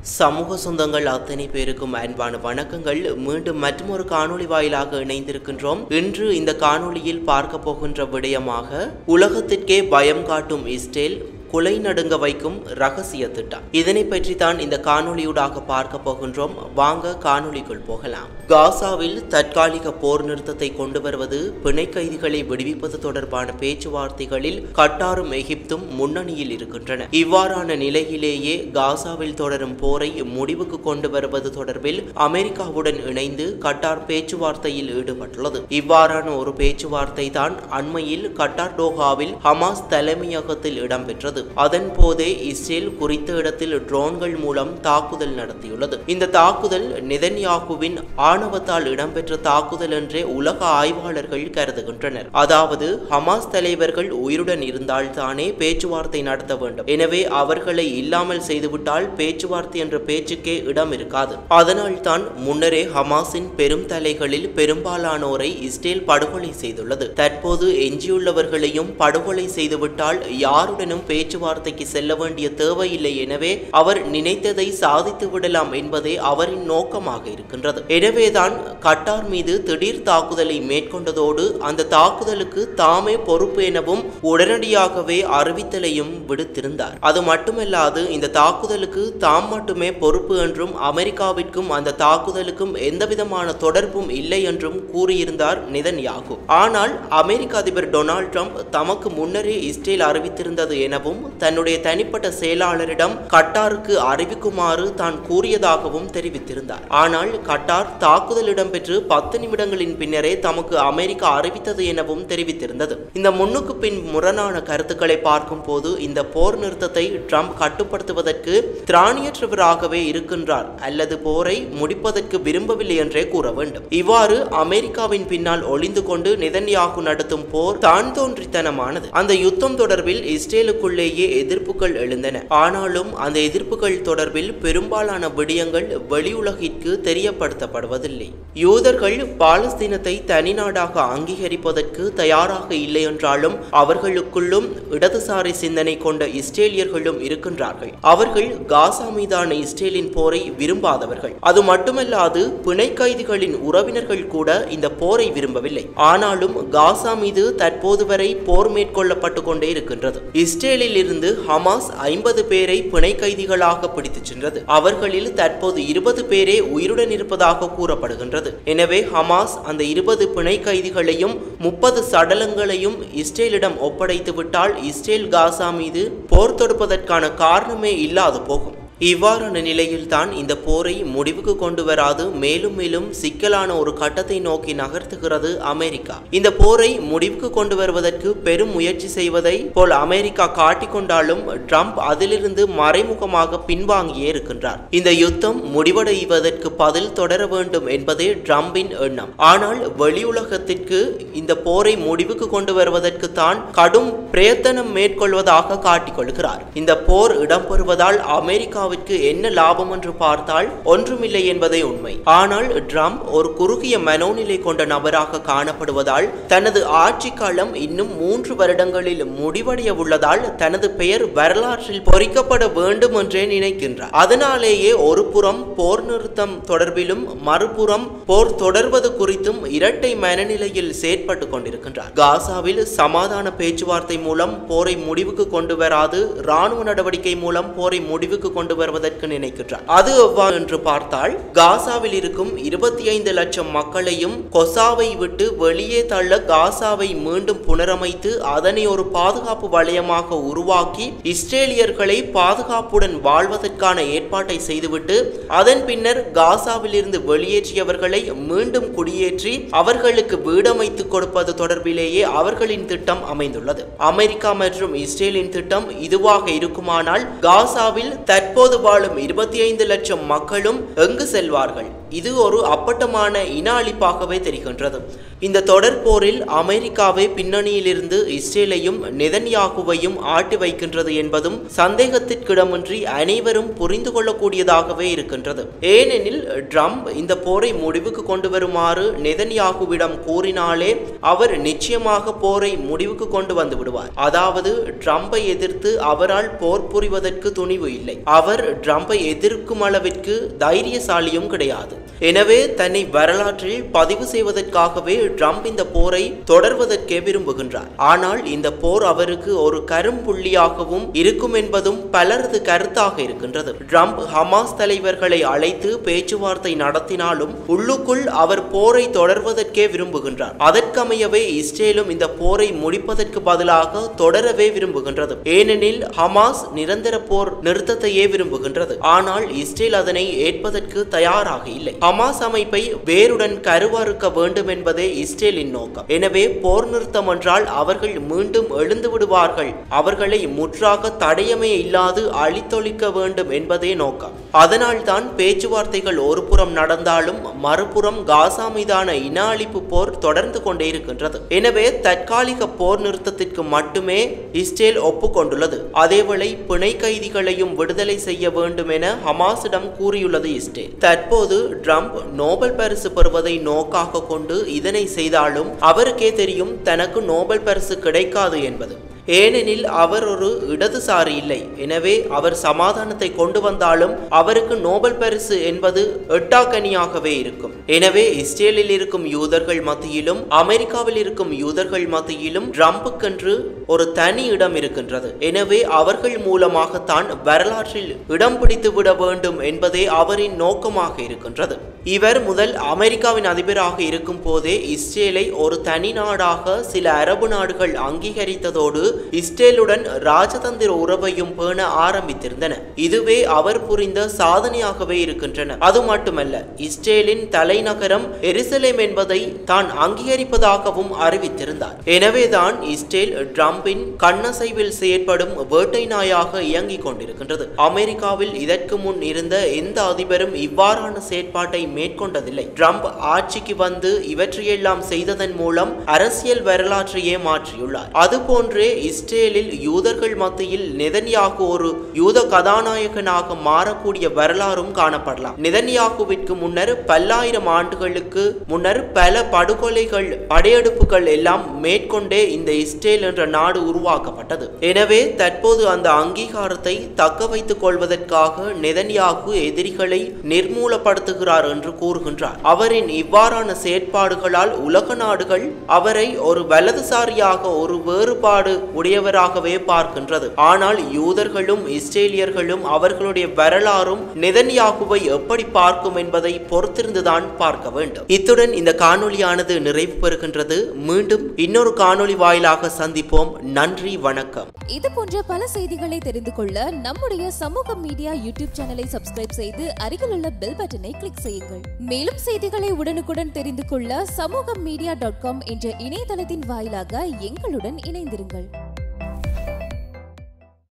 சமூக சொந்தங்கள் அத்தனை பேருக்கும் அன்பான வணக்கங்கள். மீண்டும் மற்றொரு காணொளி வாயிலாக இணைந்திருக்கின்றோம். இன்று இந்த காணொளியில் பார்க்க போகின்ற விடயமாக உலகத்திற்கே பயம் காட்டும் இஸ்ரேல் கொலை நடுங்க வைக்கும் ரகசிய திட்டம். இதனை பற்றி தான் இந்த காணொளியூடாக பார்க்க போகின்றோம். வாங்க காணொளிக்குள் போகலாம். காசாவில் தற்காலிக போர் நிறுத்தத்தை கொண்டு வருவது, பிணை கைதிகளை விடுவிப்பது தொடர்பான பேச்சுவார்த்தைகளில் கட்டாரும் எகிப்தும் முன்னணியில் இருக்கின்றன. இவ்வாறான நிலையிலேயே காசாவில் தொடரும் போரை முடிவுக்கு கொண்டு வருவது தொடர்பில் அமெரிக்காவுடன் இணைந்து கட்டார் பேச்சுவார்த்தையில் ஈடுபட்டுள்ளது. இவ்வாறான ஒரு பேச்சுவார்த்தை தான் அண்மையில் கட்டார் டோஹாவில் ஹமாஸ் தலைமையகத்தில் இடம்பெற்றது. அதன் போதே இஸ்ரேல் குறித்த இடத்தில் ட்ரோன்கள் மூலம் தாக்குதல் நடத்தியுள்ளது. இந்த தாக்குதல் நெதன்யாகுவின் ஆணவத்தால் இடம்பெற்ற தாக்குதல் என்றே உலக ஆய்வாளர்கள் கருதுகின்றனர். அதாவது ஹமாஸ் தலைவர்கள் உயிருடன் இருந்தால் தானே பேச்சுவார்த்தை நடத்த வேண்டும். எனவே அவர்களை இல்லாமல் செய்துவிட்டால் பேச்சுவார்த்தை என்ற பேச்சுக்கே இடம் இருக்காது. அதனால் தான் முன்னரே ஹமாஸின் பெரும் தலைகளில் பெரும்பாலானோரை இஸ்ரேல் படுகொலை செய்துள்ளது. தற்போது எஞ்சியுள்ளவர்களையும் படுகொலை செய்துவிட்டால் யாருடனும் பேச்சுவார்த்தைக்கு செல்ல வேண்டிய தேவையில்லை. எனவே அவர் நினைத்ததை சாதித்து விடலாம் என்பதே அவரின் நோக்கமாக இருக்கின்றது. எனவேதான் கட்டார் மீது திடீர் தாக்குதலை மேற்கொண்டதோடு அந்த தாக்குதலுக்கு தாமே பொறுப்பு எனவும் உடனடியாகவே அறிவித்தலையும் விடுத்திருந்தார். அது மட்டுமல்லாது இந்த தாக்குதலுக்கு தாம் மட்டுமே பொறுப்பு என்றும் அமெரிக்காவிற்கும் அந்த தாக்குதலுக்கும் எந்தவிதமான தொடர்பும் இல்லை என்றும் கூறியிருந்தார் நெதன்யாகு. ஆனால் அமெரிக்க அதிபர் டொனால்ட் ட்ரம்ப் தமக்கு முன்னரே இஸ்ரேல் அறிவித்திருந்தது எனவும் தன்னுடைய தனிப்பட்ட செயலாளரிடம் கட்டாருக்கு அறிவிக்குமாறு தான் கூறியதாகவும் தெரிவித்திருந்தார். ஆனால் கட்டார் தாக்குதல் இடம்பெற்று 10 நிமிடங்களின் பின்னரே தமக்கு அமெரிக்கா அறிவித்தது எனவும் தெரிவித்திருந்தது. இந்த முன்னுக்கு பின் முரணான கருத்துக்களை பார்க்கும் போது இந்த போர் நிறுத்தத்தை ட்ரம்ப் கட்டுப்படுத்துவதற்கு திராணியற்றவராகவே இருக்கின்றார் அல்லது போரை முடிப்பதற்கு விரும்பவில்லை என்றே கூற வேண்டும். இவ்வாறு அமெரிக்காவின் பின்னால் ஒளிந்து கொண்டு நெதன்யாகு நடத்தும் போர் தான் தோன்றித்தனமானது. அந்த யுத்தம் தொடர்பில் இஸ்ரேலுக்குள்ளேயே எதிர்ப்புகள் எழுந்தன. ஆனாலும் அந்த எதிர்ப்புகள் தொடர்பில் பெரும்பாலான விடயங்கள் வெளியுலகிற்கு தெரியப்படுத்தப்படுவதில்லை. யூதர்கள் பாலஸ்தீனத்தை தனிநாடாக அங்கீகரிப்பதற்கு தயாராக இல்லை என்றாலும் அவர்களுக்குள்ளும் இடதுசாரி சிந்தனை கொண்ட இஸ்ரேலியர்களும் இருக்கின்றார்கள். அவர்கள் காசா மீதான இஸ்ரேலின் போரை விரும்பாதவர்கள். அது மட்டுமல்லாது பிணை கைதிகளின் உறவினர்கள் கூட இந்த போரை விரும்பவில்லை. ஆனாலும் காசா மீது தற்போது வரை போர் மேற்கொள்ளப்பட்டு கொண்டே இருக்கின்றது. இஸ்ரேலில் இருந்து ஹமாஸ் 50 பேரை பிணை கைதிகளாக பிடித்துச் சென்றது. அவர்களில் தற்போது 20 பேரே உயிருடன் இருப்பதாக கூறப்படுகின்றது. எனவே ஹமாஸ் அந்த 20 பிணை கைதிகளையும் 30 சடலங்களையும் இஸ்ரேலிடம் ஒப்படைத்து விட்டால் இஸ்ரேல் காசா மீது போர் தொடுப்பதற்கான காரணமே இல்லாது போகும். இவ்வாறான நிலையில் தான் இந்த போரை முடிவுக்கு கொண்டு வராது மேலும் மேலும் சிக்கலான ஒரு கட்டத்தை நோக்கி நகர்த்துகிறது அமெரிக்கா. இந்த போரை முடிவுக்கு கொண்டு வருவதற்கு பெரும் முயற்சி செய்வதை போல் அமெரிக்கா காட்டிக்கொண்டாலும் ட்ரம்ப் அதிலிருந்து மறைமுகமாக பின்வாங்கியே இருக்கின்றார். இந்த யுத்தம் முடிவடைவதற்கு பதில் தொடர வேண்டும் என்பதே ட்ரம்பின் எண்ணம். ஆனால் வெளியுலகத்திற்கு இந்த போரை முடிவுக்கு கொண்டு வருவதற்கு தான் கடும் பிரயத்தனம் மேற்கொள்வதாக காட்டிக்கொள்கிறார். இந்த போர் இடம்பெறுவதால் அமெரிக்கா என்ன லாபம் என்று பார்த்தால் ஒன்றுமில்லை என்பதே உண்மை. ஆனால் ட்ரம்ப் ஒரு குறுகிய மனோநிலை கொண்ட நபராக காணப்படுவதால் தனது ஆட்சி காலம் இன்னும் 3 வருடங்களில் முடிவடைய உள்ளதால் தனது பெயர் வரலாற்றில் பொறிக்கப்பட வேண்டும் என்றே நினைக்கின்றார். அதனாலேயே ஒரு புறம் போர் நிறுத்தம் தொடர்பிலும் மறுபுறம் போர் தொடர்வது குறித்தும் இரட்டை மனநிலையில் செயற்பட்டு கொண்டிருக்கின்றார். காசாவில் சமாதான பேச்சுவார்த்தை மூலம் போரை முடிவுக்கு கொண்டு வராது ராணுவ நடவடிக்கை மூலம் போரை முடிவுக்கு கொண்டு வருவதற்கு நினைக்கின்றார். அது எவ்வாறு என்று பார்த்தால் காசாவில் இருக்கும் 25 லட்சம் மக்களையும் கொசாவை விட்டு வெளியே தள்ள காசாவை மீண்டும் புனரமைத்து அதனை ஒரு பாதுகாப்பு வலயமாக உருவாக்கி இஸ்ரேலியர்களை பாதுகாப்புடன் வாழ்வதற்கான ஏற்பாட்டை செய்துவிட்டு அதன் பின்னர் காசாவில் இருந்து வெளியேற்றியவர்களை மீண்டும் குடியேற்றி அவர்களுக்கு வீடமைத்து கொடுப்பது தொடர்பிலேயே அவர்களின் திட்டம் அமைந்துள்ளது. அமெரிக்கா மற்றும் இஸ்ரேலின் திட்டம் இதுவாக இருக்குமானால் காசாவில் தற்போது வாழும் 25 லட்சம் மக்களும் எங்கு செல்வார்கள்? இது ஒரு அப்பட்டமான இன அழிப்பாகவே தெரிகின்றது. இந்த தொடர் போரில் அமெரிக்காவே பின்னணியிலிருந்து இஸ்ரேலையும் நெதன்யாகுவையும் ஆட்டி வைக்கின்றது என்பதும் சந்தேகத்திற்கிடமின்றி அனைவரும் புரிந்து கொள்ளக்கூடியதாகவே இருக்கின்றது. ஏனெனில் ட்ரம்ப் இந்த போரை முடிவுக்கு கொண்டு வருமாறு நெதன்யாகுவிடம் கூறினாலே அவர் நிச்சயமாக போரை முடிவுக்கு கொண்டு வந்து விடுவார். அதாவது ட்ரம்பை எதிர்த்து அவரால் போர் புரிவதற்கு துணிவு இல்லை. அவர் ட்ரம்பை எதிர்க்கும் அளவிற்கு தைரியசாலியும் கிடையாது. எனவே தன்னை வரலாற்றில் பதிவு செய்வதற்காகவே ட்ரம்ப் இந்த போரை தொடர்வதற்கே விரும்புகின்றார். ஆனால் இந்த போர் அவருக்கு ஒரு கரும்புள்ளியாகவும் இருக்கும் என்பதும் பலரது கருத்தாக இருக்கின்றது. ட்ரம்ப் ஹமாஸ் தலைவர்களை அழைத்து பேச்சுவார்த்தை நடத்தினாலும் உள்ளுக்குள் அவர் போரை தொடர்வதற்கே விரும்புகின்றார். அதற்கமையவே இஸ்ரேலும் இந்த போரை முடிப்பதற்கு பதிலாக தொடரவே விரும்புகின்றது. ஏனெனில் ஹமாஸ் நிரந்தர போர் நிறுத்தத்தையே விரும்புகின்றது. ஆனால் இஸ்ரேல் அதனை ஏற்பதற்கு தயாராக இல்லை. ஹமாஸ் அமைப்பை வேருடன் கருவறுக்க வேண்டும் என்பதே இஸ்ரேலின் நோக்கம். எனவே போர் நிறுத்தம் என்றால் அவர்கள் மீண்டும் எழுந்து விடுவார்கள், அவர்களை முற்றாக தடயமே இல்லாது அழித்தொழிக்க வேண்டும் என்பதே நோக்கம். அதனால் தான் பேச்சுவார்த்தைகள் ஒரு புறம் நடந்தாலும் மறுபுறம் காசா மீதான இன அழிப்பு போர் தொடர்ந்து கொண்டே இருக்கின்றது. எனவே தற்காலிக போர் நிறுத்தத்திற்கு மட்டுமே இஸ்ரேல் ஒப்புக்கொண்டுள்ளது. அதேவேளை பிணை கைதிகளையும் விடுதலை செய்ய வேண்டும் என ஹமாஸிடம் கூறியுள்ளது இஸ்ரேல். தற்போது ட்ரம்ப் நோபல் பரிசு பெறுவதை நோக்காக கொண்டு இதனை செய்தாலும் அவருக்கே தெரியும் தனக்கு நோபல் பரிசு கிடைக்காது என்பது. ஏனெனில் அவர் ஒரு இடதுசாரி இல்லை. எனவே அவர் சமாதானத்தை கொண்டு வந்தாலும் அவருக்கு நோபல் பரிசு என்பது எட்டாக்கனியாகவே இருக்கும். எனவே இஸ்ரேலில் இருக்கும் யூதர்கள் மத்தியிலும் அமெரிக்காவில் இருக்கும் யூதர்கள் மத்தியிலும் ட்ரம்புக்கென்று ஒரு தனி இடம் இருக்கின்றது. எனவே அவர்கள் மூலமாகத்தான் வரலாற்றில் இடம் பிடித்து விட வேண்டும் என்பதே அவரின் நோக்கமாக இருக்கின்றது. இவர் முதல் அமெரிக்காவின் அதிபராக இருக்கும் போதே இஸ்ரேலை ஒரு தனி நாடாக சில அரபு நாடுகள் அங்கீகரித்ததோடு இஸ்ரேலுடன் ராஜதந்திர உறவையும் பேண ஆரம்பித்திருந்தன. இதுவே அவர் புரிந்த சாதனையாகவே இருக்கின்றன. அது மட்டுமல்ல, இஸ்ரேலின் தலைநகரம் எருசலேம் என்பதை தான் அங்கீகரிப்பதாகவும் அறிவித்திருந்தார். எனவேதான் இஸ்ரேல் ட்ரம்பின் கண்ணசைவில் செயற்படும் வேட்டை நாயாக இயங்கிக் கொண்டிருக்கின்றது. அமெரிக்காவில் இதற்கு முன் இருந்த எந்த அதிபரும் இவ்வாறான செயற்பாட்டை மேற்கொண்டதில்லை. ட்ரம்ப் ஆட்சிக்கு வந்து இவற்றையெல்லாம் செய்ததன் மூலம் அரசியல் வரலாற்றையே மாற்றியுள்ளார். அதுபோன்றே இஸ்ரேலில் யூதர்கள் மத்தியில் நெதன்யாகு ஒரு யூத கதாநாயகனாக மாறக்கூடிய வரலாறும் காணப்படலாம். நெதன்யாகுவிற்கு முன்னர் பல்லாயிரம் ஆண்டுகளுக்கு முன்னர் பல படுகொலைகள், படையெடுப்புகள் எல்லாம் மேற்கொண்டே இந்த இஸ்ரேல் என்ற நாடு உருவாக்கப்பட்டது. எனவே தற்போது அந்த அங்கீகாரத்தை தக்க வைத்துக் கொள்வதற்காக நெதன்யாகு எதிரிகளை நிர்மூலப்படுத்துகிறார் என்று கூறுகின்றார். அவரின் இவ்வாறான செயற்பாடுகளால் உலக நாடுகள் அவரை ஒரு வலதுசாரியாக, ஒரு வேறுபாடு உடையவராகவே பார்க்கின்றது. ஆனால் யூதர்களும் இஸ்ரேலியர்களும் அவர்களுடைய வரலாறும் நெதன்யாகுவை எப்படி பார்க்கும் என்பதை பொறுத்திருந்துதான் பார்க்க வேண்டும். இத்துடன் இந்த காணொளியானது நிறைவு பெறுகின்றது. மீண்டும் இன்னொரு காணொளி வாயிலாக சந்திப்போம். நன்றி, வணக்கம். இது போன்ற பல செய்திகளை தெரிந்து கொள்ள நம்முடைய சமூக மீடியா யூடியூப் சேனலை சப்ஸ்கிரைப் செய்து அருகில் உள்ள பெல் பட்டனை கிளிக் செய்யுங்கள். மேலும் செய்திகளை உடனுக்குடன் தெரிந்து கொள்ள சமூகமீடியா.com என்ற இணையதளத்தின் வாயிலாக எங்களுடன் இணைந்திருங்கள்.